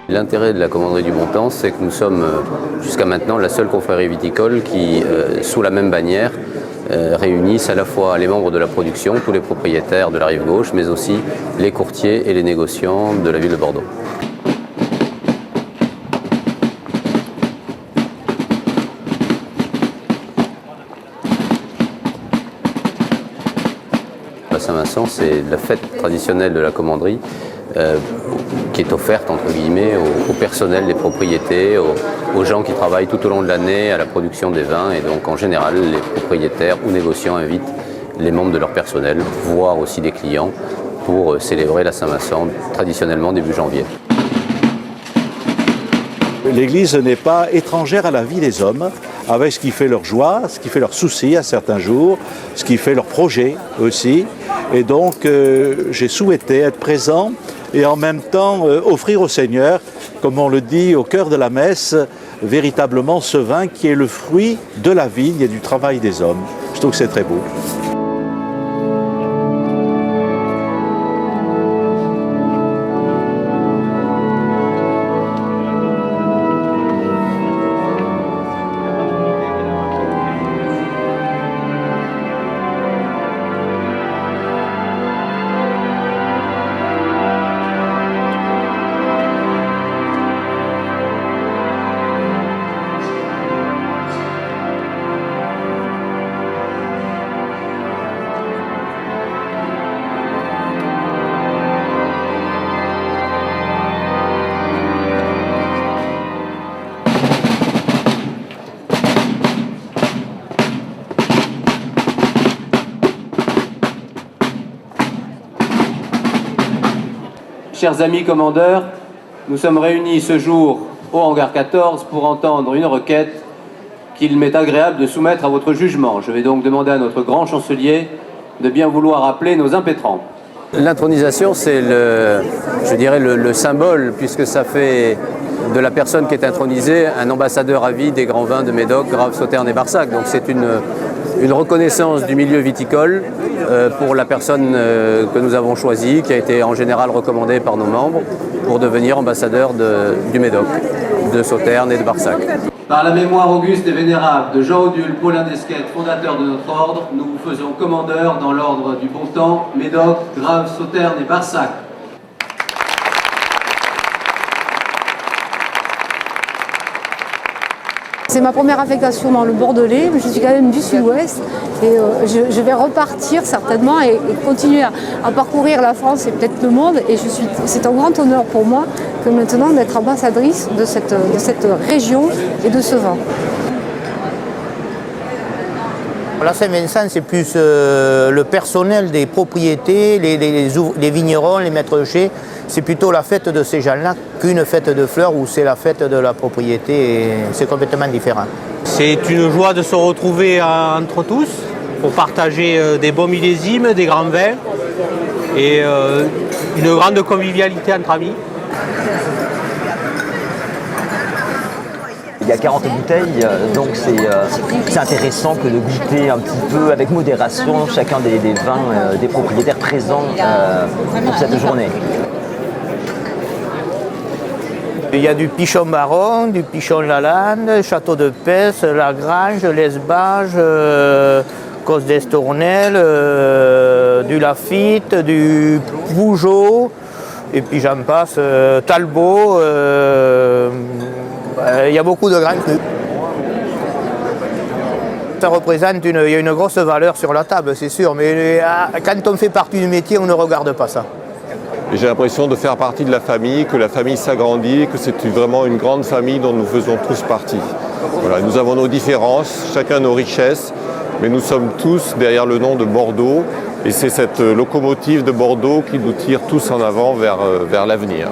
L'intérêt de la commanderie du Bontemps, c'est que nous sommes jusqu'à maintenant la seule confrérie viticole qui, sous la même bannière, réunissent à la fois les membres de la production, tous les propriétaires de la rive gauche, mais aussi les courtiers et les négociants de la ville de Bordeaux. La Saint-Vincent, c'est la fête traditionnelle de la commanderie qui est offerte entre guillemets au personnel des propriétés, aux gens qui travaillent tout au long de l'année à la production des vins, et donc en général les propriétaires ou négociants invitent les membres de leur personnel, voire aussi des clients, pour célébrer la Saint-Vincent traditionnellement début janvier. L'Église n'est pas étrangère à la vie des hommes, avec ce qui fait leur joie, ce qui fait leurs soucis à certains jours, ce qui fait leurs projets aussi. Et donc j'ai souhaité être présent et en même temps offrir au Seigneur, comme on le dit au cœur de la messe, véritablement ce vin qui est le fruit de la vigne et du travail des hommes. Je trouve que c'est très beau. Chers amis commandeurs, nous sommes réunis ce jour au hangar 14 pour entendre une requête qu'il m'est agréable de soumettre à votre jugement. Je vais donc demander à notre grand chancelier de bien vouloir appeler nos impétrants. L'intronisation, c'est le symbole, puisque ça fait de la personne qui est intronisée un ambassadeur à vie des grands vins de Médoc, Graves, Sauternes et Barsac. Donc c'est une reconnaissance du milieu viticole pour la personne que nous avons choisie, qui a été en général recommandée par nos membres pour devenir ambassadeur du Médoc, de Sauternes et de Barsac. Par la mémoire auguste et vénérable de Jean Odule, Paulin d'Esquette, fondateur de notre ordre, nous vous faisons commandeur dans l'ordre du Bontemps, Médoc, Graves, Sauternes et Barsac. C'est ma première affectation dans le Bordelais, mais je suis quand même du Sud-Ouest et je vais repartir certainement et continuer à parcourir la France et peut-être le monde, et c'est un grand honneur pour moi que maintenant d'être ambassadrice de cette région et de ce vin. La Saint-Vincent, c'est plus le personnel des propriétés, les vignerons, les maîtres de chais. C'est plutôt la fête de ces gens-là qu'une fête de fleurs où c'est la fête de la propriété, et c'est complètement différent. C'est une joie de se retrouver entre tous pour partager des bons millésimes, des grands vins et une grande convivialité entre amis. Il y a 40 bouteilles, donc c'est intéressant que de goûter un petit peu avec modération chacun des vins des propriétaires présents pour cette journée. Il y a du Pichon Baron, du Pichon Lalande, Château de Pesse, Lagrange, l'Esbage, Cos d'Estournel, du Lafitte, du Pougeot, et puis j'en passe, Talbot. Il y a beaucoup de grands crus. Ça représente il y a une grosse valeur sur la table, c'est sûr, mais quand on fait partie du métier, on ne regarde pas ça. J'ai l'impression de faire partie de la famille, que la famille s'agrandit, que c'est vraiment une grande famille dont nous faisons tous partie. Voilà, nous avons nos différences, chacun nos richesses, mais nous sommes tous derrière le nom de Bordeaux, et c'est cette locomotive de Bordeaux qui nous tire tous en avant vers l'avenir.